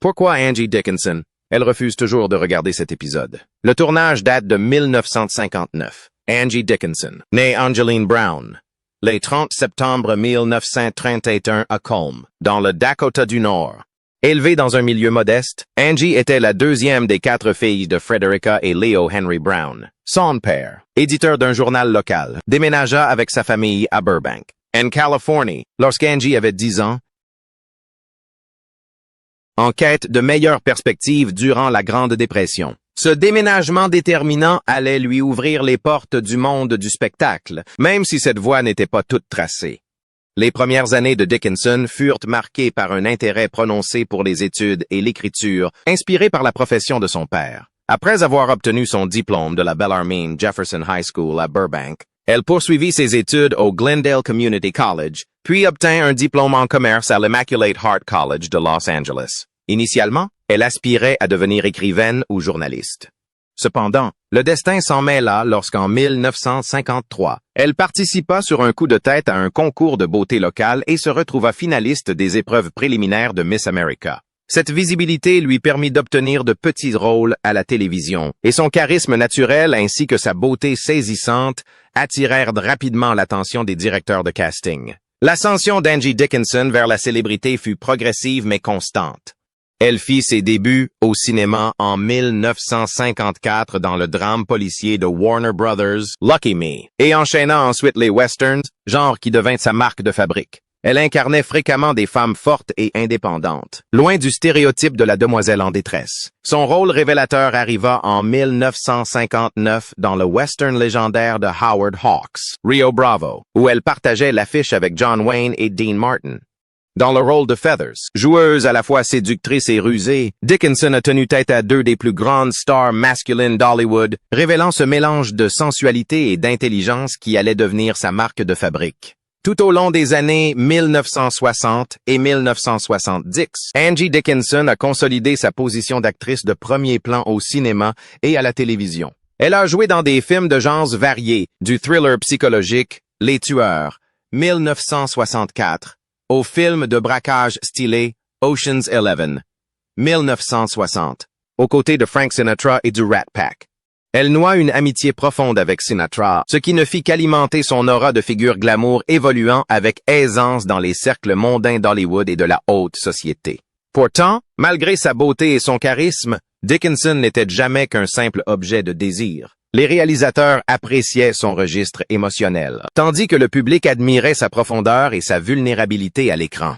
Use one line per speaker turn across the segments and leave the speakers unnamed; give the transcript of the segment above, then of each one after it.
Pourquoi Angie Dickinson? Elle refuse toujours de regarder cet épisode. Le tournage date de 1959. Angie Dickinson, née Angeline Brown, le 30 septembre 1931 à Colm, dans le Dakota du Nord. Élevée dans un milieu modeste, Angie était la deuxième des 4 filles de Frederica et Leo Henry Brown. Son père, éditeur d'un journal local, déménagea avec sa famille à Burbank, en Californie, lorsqu'Angie avait 10 ans, en quête de meilleures perspectives durant la Grande Dépression. Ce déménagement déterminant allait lui ouvrir les portes du monde du spectacle, même si cette voie n'était pas toute tracée. Les premières années de Dickinson furent marquées par un intérêt prononcé pour les études et l'écriture, inspiré par la profession de son père. Après avoir obtenu son diplôme de la Bellarmine Jefferson High School à Burbank, elle poursuivit ses études au Glendale Community College, puis obtint un diplôme en commerce à l'Immaculate Heart College de Los Angeles. Initialement, elle aspirait à devenir écrivaine ou journaliste. Cependant, le destin s'en mêla lorsqu'en 1953, elle participa sur un coup de tête à un concours de beauté locale et se retrouva finaliste des épreuves préliminaires de Miss America. Cette visibilité lui permit d'obtenir de petits rôles à la télévision, et son charisme naturel ainsi que sa beauté saisissante attirèrent rapidement l'attention des directeurs de casting. L'ascension d'Angie Dickinson vers la célébrité fut progressive mais constante. Elle fit ses débuts au cinéma en 1954 dans le drame policier de Warner Brothers, Lucky Me, et enchaîna ensuite les westerns, genre qui devint sa marque de fabrique. Elle incarnait fréquemment des femmes fortes et indépendantes, loin du stéréotype de la demoiselle en détresse. Son rôle révélateur arriva en 1959 dans le western légendaire de Howard Hawks, Rio Bravo, où elle partageait l'affiche avec John Wayne et Dean Martin. Dans le rôle de Feathers, joueuse à la fois séductrice et rusée, Dickinson a tenu tête à 2 des plus grandes stars masculines d'Hollywood, révélant ce mélange de sensualité et d'intelligence qui allait devenir sa marque de fabrique. Tout au long des années 1960 et 1970, Angie Dickinson a consolidé sa position d'actrice de premier plan au cinéma et à la télévision. Elle a joué dans des films de genres variés, du thriller psychologique, Les Tueurs, 1964, au film de braquage stylé Ocean's 11, 1960, aux côtés de Frank Sinatra et du Rat Pack. Elle noua une amitié profonde avec Sinatra, ce qui ne fit qu'alimenter son aura de figure glamour évoluant avec aisance dans les cercles mondains d'Hollywood et de la haute société. Pourtant, malgré sa beauté et son charisme, Dickinson n'était jamais qu'un simple objet de désir. Les réalisateurs appréciaient son registre émotionnel, tandis que le public admirait sa profondeur et sa vulnérabilité à l'écran.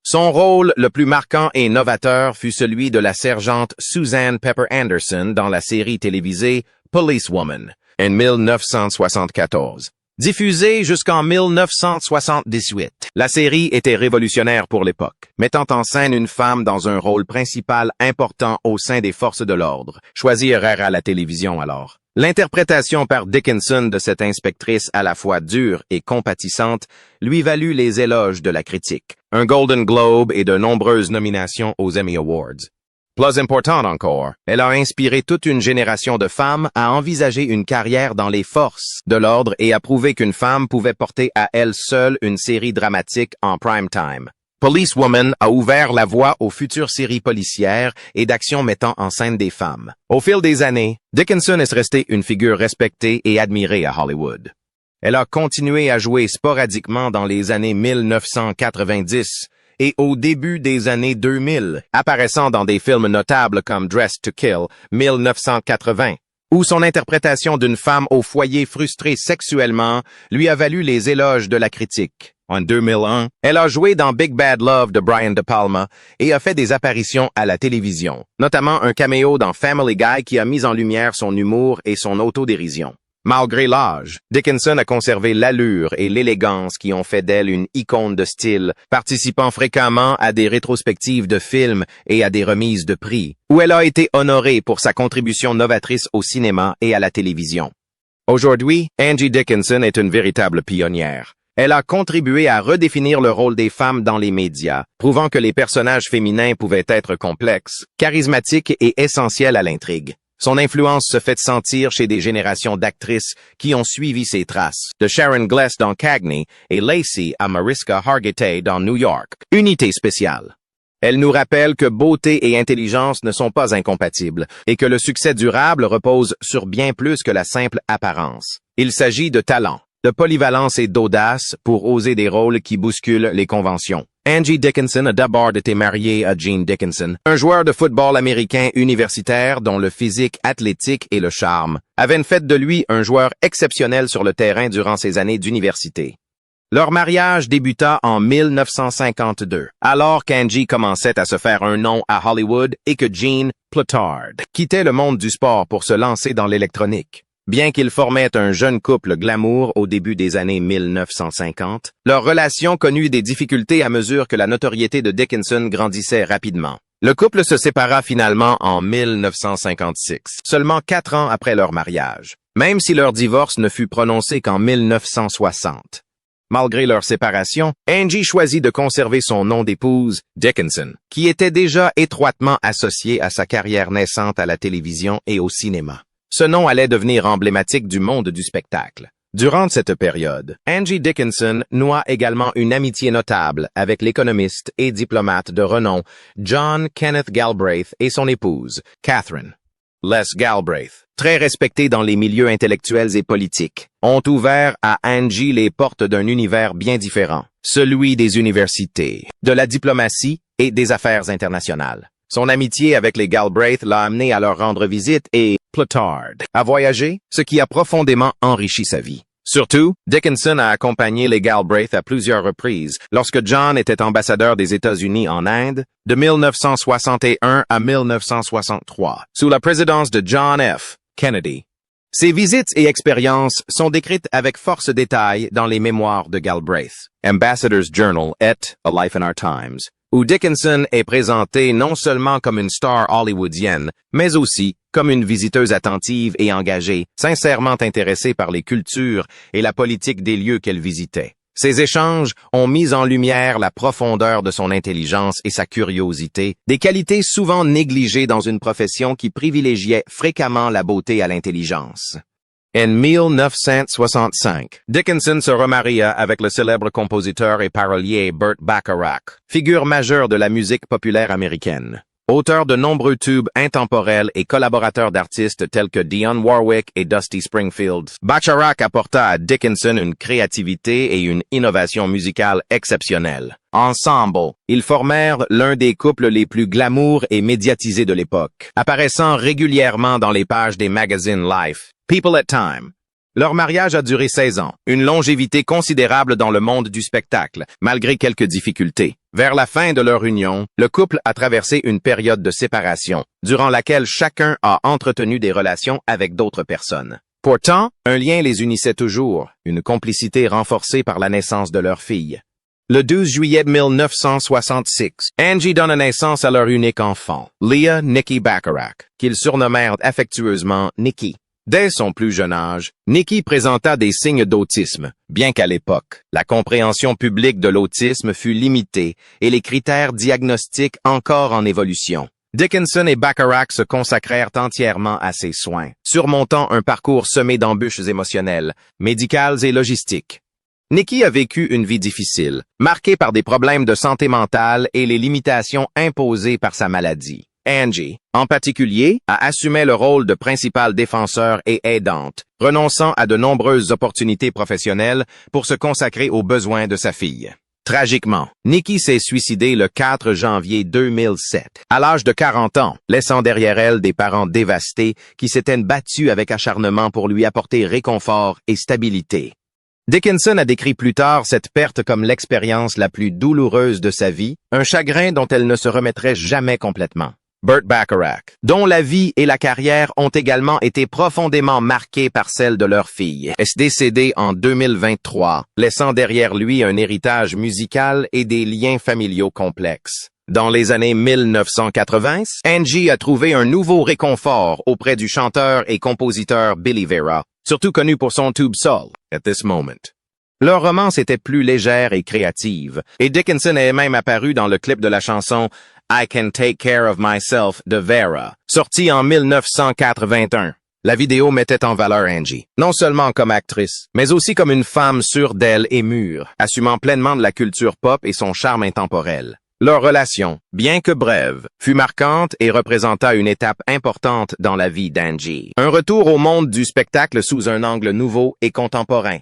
Son rôle le plus marquant et novateur fut celui de la sergente Suzanne Pepper Anderson dans la série télévisée Policewoman, en 1974. Diffusée jusqu'en 1978, la série était révolutionnaire pour l'époque, mettant en scène une femme dans un rôle principal important au sein des forces de l'ordre, choisie rare à la télévision alors. L'interprétation par Dickinson de cette inspectrice à la fois dure et compatissante lui valut les éloges de la critique, un Golden Globe et de nombreuses nominations aux Emmy Awards. Plus important encore, elle a inspiré toute une génération de femmes à envisager une carrière dans les forces de l'ordre et à prouver qu'une femme pouvait porter à elle seule une série dramatique en prime time. Policewoman a ouvert la voie aux futures séries policières et d'actions mettant en scène des femmes. Au fil des années, Dickinson est restée une figure respectée et admirée à Hollywood. Elle a continué à jouer sporadiquement dans les années 1990 et au début des années 2000, apparaissant dans des films notables comme Dressed to Kill, 1980, où son interprétation d'une femme au foyer frustrée sexuellement lui a valu les éloges de la critique. En 2001, elle a joué dans Big Bad Love de Brian De Palma et a fait des apparitions à la télévision, notamment un caméo dans Family Guy qui a mis en lumière son humour et son autodérision. Malgré l'âge, Dickinson a conservé l'allure et l'élégance qui ont fait d'elle une icône de style, participant fréquemment à des rétrospectives de films et à des remises de prix, où elle a été honorée pour sa contribution novatrice au cinéma et à la télévision. Aujourd'hui, Angie Dickinson est une véritable pionnière. Elle a contribué à redéfinir le rôle des femmes dans les médias, prouvant que les personnages féminins pouvaient être complexes, charismatiques et essentiels à l'intrigue. Son influence se fait sentir chez des générations d'actrices qui ont suivi ses traces, de Sharon Gless dans Cagney et Lacey à Mariska Hargitay dans New York, Unité spéciale. Elle nous rappelle que beauté et intelligence ne sont pas incompatibles et que le succès durable repose sur bien plus que la simple apparence. Il s'agit de talent, de polyvalence et d'audace pour oser des rôles qui bousculent les conventions. Angie Dickinson a d'abord été mariée à Gene Dickinson, un joueur de football américain universitaire dont le physique athlétique et le charme avaient fait de lui un joueur exceptionnel sur le terrain durant ses années d'université. Leur mariage débuta en 1952, alors qu'Angie commençait à se faire un nom à Hollywood et que Gene Plotard quittait le monde du sport pour se lancer dans l'électronique. Bien qu'ils formaient un jeune couple glamour au début des années 1950, leur relation connut des difficultés à mesure que la notoriété de Dickinson grandissait rapidement. Le couple se sépara finalement en 1956, seulement 4 ans après leur mariage, même si leur divorce ne fut prononcé qu'en 1960. Malgré leur séparation, Angie choisit de conserver son nom d'épouse, Dickinson, qui était déjà étroitement associé à sa carrière naissante à la télévision et au cinéma. Ce nom allait devenir emblématique du monde du spectacle. Durant cette période, Angie Dickinson noua également une amitié notable avec l'économiste et diplomate de renom John Kenneth Galbraith et son épouse, Catherine. Les Galbraith, très respectés dans les milieux intellectuels et politiques, ont ouvert à Angie les portes d'un univers bien différent, celui des universités, de la diplomatie et des affaires internationales. Son amitié avec les Galbraith l'a amené à leur rendre visite et Plotard a voyagé, ce qui a profondément enrichi sa vie. Surtout, Dickinson a accompagné les Galbraith à plusieurs reprises lorsque John était ambassadeur des États-Unis en Inde de 1961 à 1963, sous la présidence de John F. Kennedy. Ces visites et expériences sont décrites avec force détail dans les mémoires de Galbraith, Ambassador's Journal et A Life in Our Times, où Dickinson est présentée non seulement comme une star hollywoodienne, mais aussi comme une visiteuse attentive et engagée, sincèrement intéressée par les cultures et la politique des lieux qu'elle visitait. Ces échanges ont mis en lumière la profondeur de son intelligence et sa curiosité, des qualités souvent négligées dans une profession qui privilégiait fréquemment la beauté à l'intelligence. En 1965, Dickinson se remaria avec le célèbre compositeur et parolier Burt Bacharach, figure majeure de la musique populaire américaine. Auteur de nombreux tubes intemporels et collaborateur d'artistes tels que Dionne Warwick et Dusty Springfield, Bacharach apporta à Dickinson une créativité et une innovation musicale exceptionnelles. Ensemble, ils formèrent l'un des couples les plus glamour et médiatisés de l'époque, apparaissant régulièrement dans les pages des magazines Life, People at Time. Leur mariage a duré 16 ans, une longévité considérable dans le monde du spectacle, malgré quelques difficultés. Vers la fin de leur union, le couple a traversé une période de séparation, durant laquelle chacun a entretenu des relations avec d'autres personnes. Pourtant, un lien les unissait toujours, une complicité renforcée par la naissance de leur fille. Le 12 juillet 1966, Angie donne naissance à leur unique enfant, Leah Nikki Bacharach, qu'ils surnommèrent affectueusement Nikki. Dès son plus jeune âge, Nikki présenta des signes d'autisme, bien qu'à l'époque, la compréhension publique de l'autisme fut limitée et les critères diagnostiques encore en évolution. Dickinson et Bacharach se consacrèrent entièrement à ses soins, surmontant un parcours semé d'embûches émotionnelles, médicales et logistiques. Nikki a vécu une vie difficile, marquée par des problèmes de santé mentale et les limitations imposées par sa maladie. Angie, en particulier, a assumé le rôle de principale défenseur et aidante, renonçant à de nombreuses opportunités professionnelles pour se consacrer aux besoins de sa fille. Tragiquement, Nikki s'est suicidée le 4 janvier 2007, à l'âge de 40 ans, laissant derrière elle des parents dévastés qui s'étaient battus avec acharnement pour lui apporter réconfort et stabilité. Dickinson a décrit plus tard cette perte comme l'expérience la plus douloureuse de sa vie, un chagrin dont elle ne se remettrait jamais complètement. Burt Bacharach, dont la vie et la carrière ont également été profondément marquées par celle de leur fille, est décédé en 2023, laissant derrière lui un héritage musical et des liens familiaux complexes. Dans les années 1980, Angie a trouvé un nouveau réconfort auprès du chanteur et compositeur Billy Vera, surtout connu pour son tube Soul, At This Moment. Leur romance était plus légère et créative, et Dickinson est même apparu dans le clip de la chanson I Can Take Care of Myself de Vera, sorti en 1981. La vidéo mettait en valeur Angie, non seulement comme actrice, mais aussi comme une femme sûre d'elle et mûre, assumant pleinement de la culture pop et son charme intemporel. Leur relation, bien que brève, fut marquante et représenta une étape importante dans la vie d'Angie. Un retour au monde du spectacle sous un angle nouveau et contemporain.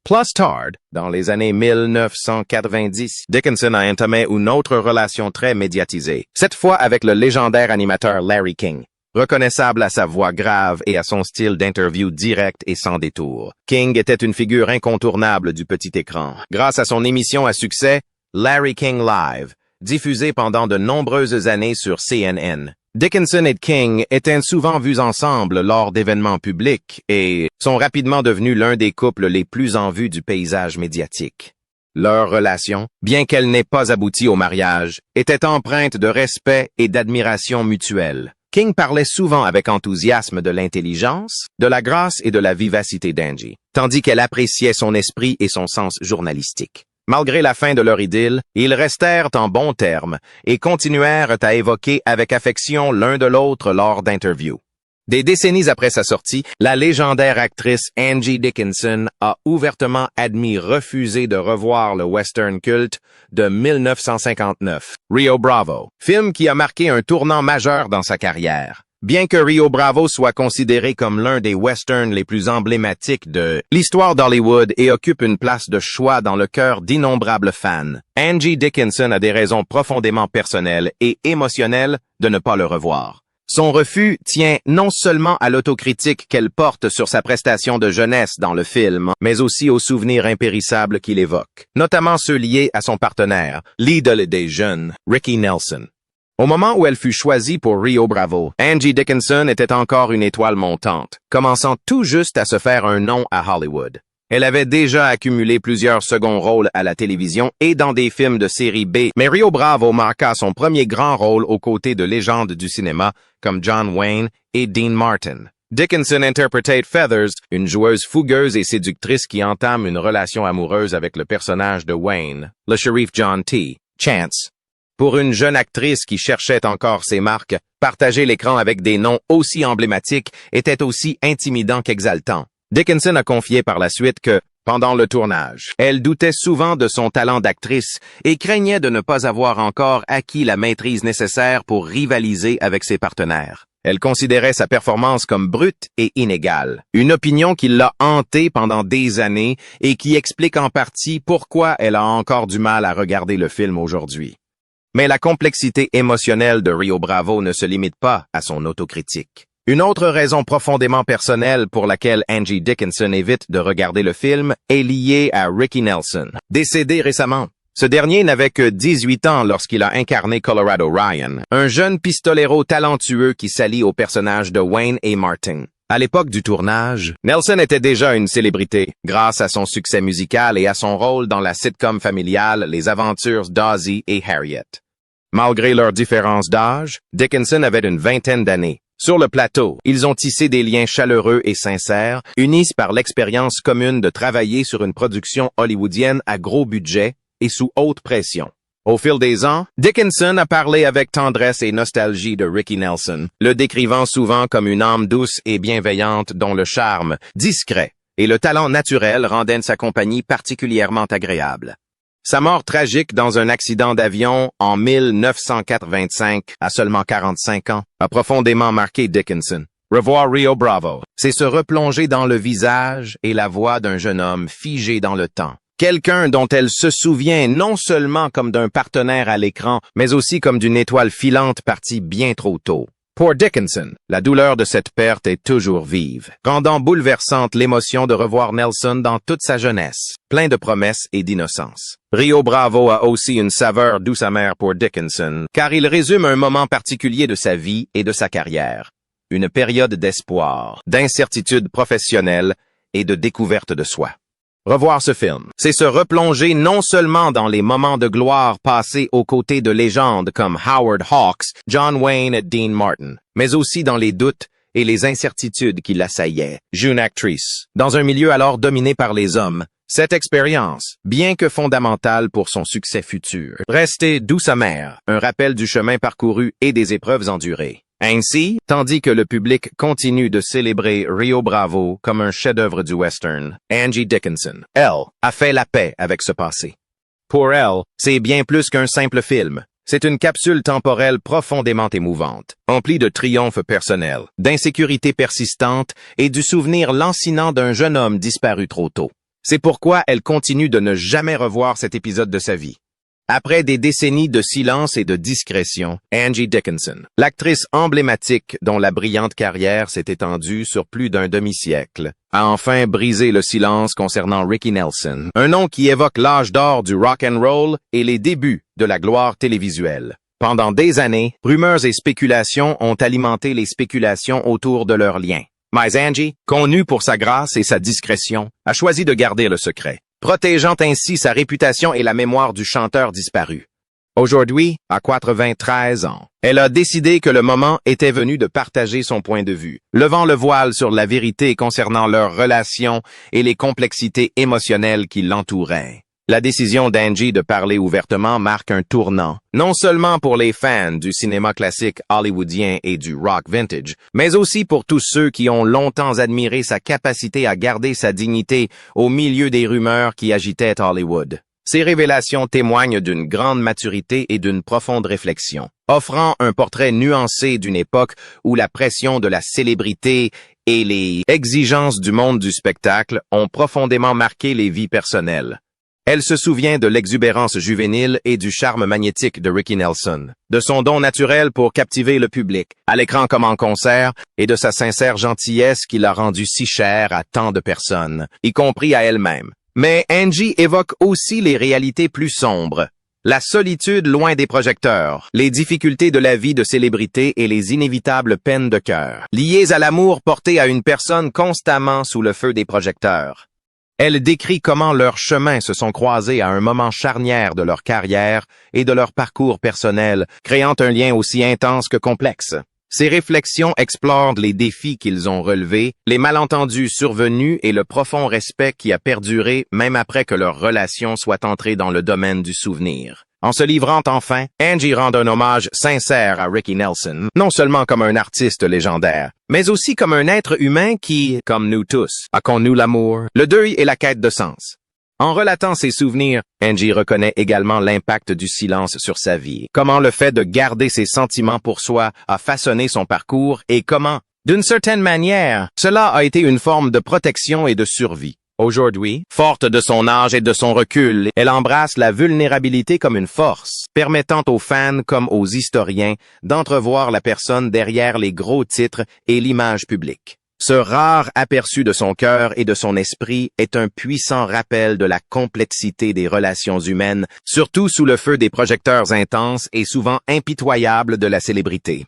Plus tard, dans les années 1990, Dickinson a entamé une autre relation très médiatisée, cette fois avec le légendaire animateur Larry King. Reconnaissable à sa voix grave et à son style d'interview direct et sans détour, King était une figure incontournable du petit écran. Grâce à son émission à succès, Larry King Live, diffusée pendant de nombreuses années sur CNN. Dickinson et King étaient souvent vus ensemble lors d'événements publics et sont rapidement devenus l'un des couples les plus en vue du paysage médiatique. Leur relation, bien qu'elle n'ait pas abouti au mariage, était empreinte de respect et d'admiration mutuelle. King parlait souvent avec enthousiasme de l'intelligence, de la grâce et de la vivacité d'Angie, tandis qu'elle appréciait son esprit et son sens journalistique. Malgré la fin de leur idylle, ils restèrent en bons termes et continuèrent à évoquer avec affection l'un de l'autre lors d'interviews. Des décennies après sa sortie, la légendaire actrice Angie Dickinson a ouvertement admis refuser de revoir le western culte de 1959, Rio Bravo, film qui a marqué un tournant majeur dans sa carrière. Bien que Rio Bravo soit considéré comme l'un des westerns les plus emblématiques de l'histoire d'Hollywood et occupe une place de choix dans le cœur d'innombrables fans, Angie Dickinson a des raisons profondément personnelles et émotionnelles de ne pas le revoir. Son refus tient non seulement à l'autocritique qu'elle porte sur sa prestation de jeunesse dans le film, mais aussi aux souvenirs impérissables qu'il évoque, notamment ceux liés à son partenaire, l'idole des jeunes, Ricky Nelson. Au moment où elle fut choisie pour Rio Bravo, Angie Dickinson était encore une étoile montante, commençant tout juste à se faire un nom à Hollywood. Elle avait déjà accumulé plusieurs seconds rôles à la télévision et dans des films de série B, mais Rio Bravo marqua son premier grand rôle aux côtés de légendes du cinéma comme John Wayne et Dean Martin. Dickinson interprétait Feathers, une joueuse fougueuse et séductrice qui entame une relation amoureuse avec le personnage de Wayne, le shérif John T. Chance. Pour une jeune actrice qui cherchait encore ses marques, partager l'écran avec des noms aussi emblématiques était aussi intimidant qu'exaltant. Dickinson a confié par la suite que, pendant le tournage, elle doutait souvent de son talent d'actrice et craignait de ne pas avoir encore acquis la maîtrise nécessaire pour rivaliser avec ses partenaires. Elle considérait sa performance comme brute et inégale, une opinion qui l'a hantée pendant des années et qui explique en partie pourquoi elle a encore du mal à regarder le film aujourd'hui. Mais la complexité émotionnelle de Rio Bravo ne se limite pas à son autocritique. Une autre raison profondément personnelle pour laquelle Angie Dickinson évite de regarder le film est liée à Ricky Nelson, décédé récemment. Ce dernier n'avait que 18 ans lorsqu'il a incarné Colorado Ryan, un jeune pistolero talentueux qui s'allie au personnage de Wayne et Martin. À l'époque du tournage, Nelson était déjà une célébrité, grâce à son succès musical et à son rôle dans la sitcom familiale Les Aventures d'Ozzie et Harriet. Malgré leurs différences d'âge, Dickinson avait une vingtaine d'années. Sur le plateau, ils ont tissé des liens chaleureux et sincères, unis par l'expérience commune de travailler sur une production hollywoodienne à gros budget et sous haute pression. Au fil des ans, Dickinson a parlé avec tendresse et nostalgie de Ricky Nelson, le décrivant souvent comme une âme douce et bienveillante dont le charme, discret, et le talent naturel rendaient sa compagnie particulièrement agréable. Sa mort tragique dans un accident d'avion en 1985, à seulement 45 ans, a profondément marqué Dickinson. Revoir Rio Bravo, c'est se replonger dans le visage et la voix d'un jeune homme figé dans le temps. Quelqu'un dont elle se souvient non seulement comme d'un partenaire à l'écran, mais aussi comme d'une étoile filante partie bien trop tôt. Pour Dickinson, la douleur de cette perte est toujours vive, rendant bouleversante l'émotion de revoir Nelson dans toute sa jeunesse, plein de promesses et d'innocence. Rio Bravo a aussi une saveur douce amère pour Dickinson, car il résume un moment particulier de sa vie et de sa carrière. Une période d'espoir, d'incertitude professionnelle et de découverte de soi. Revoir ce film, c'est se replonger non seulement dans les moments de gloire passés aux côtés de légendes comme Howard Hawks, John Wayne et Dean Martin, mais aussi dans les doutes et les incertitudes qui l'assaillaient. Jeune actrice, dans un milieu alors dominé par les hommes, cette expérience, bien que fondamentale pour son succès futur, restait douce amère, un rappel du chemin parcouru et des épreuves endurées. Ainsi, tandis que le public continue de célébrer Rio Bravo comme un chef-d'œuvre du western, Angie Dickinson, elle, a fait la paix avec ce passé. Pour elle, c'est bien plus qu'un simple film. C'est une capsule temporelle profondément émouvante, emplie de triomphes personnels, d'insécurité persistante et du souvenir lancinant d'un jeune homme disparu trop tôt. C'est pourquoi elle continue de ne jamais revoir cet épisode de sa vie. Après des décennies de silence et de discrétion, Angie Dickinson, l'actrice emblématique dont la brillante carrière s'est étendue sur plus d'un demi-siècle, a enfin brisé le silence concernant Ricky Nelson, un nom qui évoque l'âge d'or du rock and roll et les débuts de la gloire télévisuelle. Pendant des années, rumeurs et spéculations ont alimenté les spéculations autour de leurs liens. Mais Angie, connue pour sa grâce et sa discrétion, a choisi de garder le secret, protégeant ainsi sa réputation et la mémoire du chanteur disparu. Aujourd'hui, à 93 ans, elle a décidé que le moment était venu de partager son point de vue, levant le voile sur la vérité concernant leur relation et les complexités émotionnelles qui l'entouraient. La décision d'Angie de parler ouvertement marque un tournant, non seulement pour les fans du cinéma classique hollywoodien et du rock vintage, mais aussi pour tous ceux qui ont longtemps admiré sa capacité à garder sa dignité au milieu des rumeurs qui agitaient Hollywood. Ces révélations témoignent d'une grande maturité et d'une profonde réflexion, offrant un portrait nuancé d'une époque où la pression de la célébrité et les exigences du monde du spectacle ont profondément marqué les vies personnelles. Elle se souvient de l'exubérance juvénile et du charme magnétique de Ricky Nelson, de son don naturel pour captiver le public, à l'écran comme en concert, et de sa sincère gentillesse qui l'a rendu si cher à tant de personnes, y compris à elle-même. Mais Angie évoque aussi les réalités plus sombres. La solitude loin des projecteurs, les difficultés de la vie de célébrité et les inévitables peines de cœur, liées à l'amour porté à une personne constamment sous le feu des projecteurs. Elle décrit comment leurs chemins se sont croisés à un moment charnière de leur carrière et de leur parcours personnel, créant un lien aussi intense que complexe. Ces réflexions explorent les défis qu'ils ont relevés, les malentendus survenus et le profond respect qui a perduré même après que leur relation soit entrée dans le domaine du souvenir. En se livrant enfin, Angie rend un hommage sincère à Ricky Nelson, non seulement comme un artiste légendaire, mais aussi comme un être humain qui, comme nous tous, a connu l'amour, le deuil et la quête de sens. En relatant ses souvenirs, Angie reconnaît également l'impact du silence sur sa vie, comment le fait de garder ses sentiments pour soi a façonné son parcours et comment, d'une certaine manière, cela a été une forme de protection et de survie. Aujourd'hui, forte de son âge et de son recul, elle embrasse la vulnérabilité comme une force, permettant aux fans comme aux historiens d'entrevoir la personne derrière les gros titres et l'image publique. Ce rare aperçu de son cœur et de son esprit est un puissant rappel de la complexité des relations humaines, surtout sous le feu des projecteurs intenses et souvent impitoyables de la célébrité.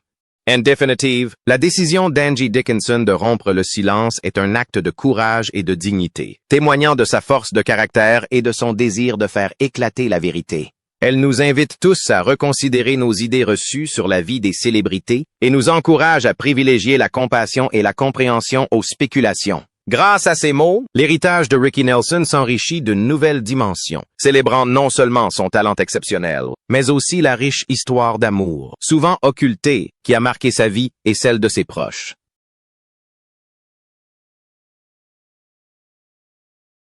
En définitive, la décision d'Angie Dickinson de rompre le silence est un acte de courage et de dignité, témoignant de sa force de caractère et de son désir de faire éclater la vérité. Elle nous invite tous à reconsidérer nos idées reçues sur la vie des célébrités et nous encourage à privilégier la compassion et la compréhension aux spéculations. Grâce à ces mots, l'héritage de Ricky Nelson s'enrichit d'une nouvelle dimension, célébrant non seulement son talent exceptionnel, mais aussi la riche histoire d'amour, souvent occultée, qui a marqué sa vie et celle de ses proches.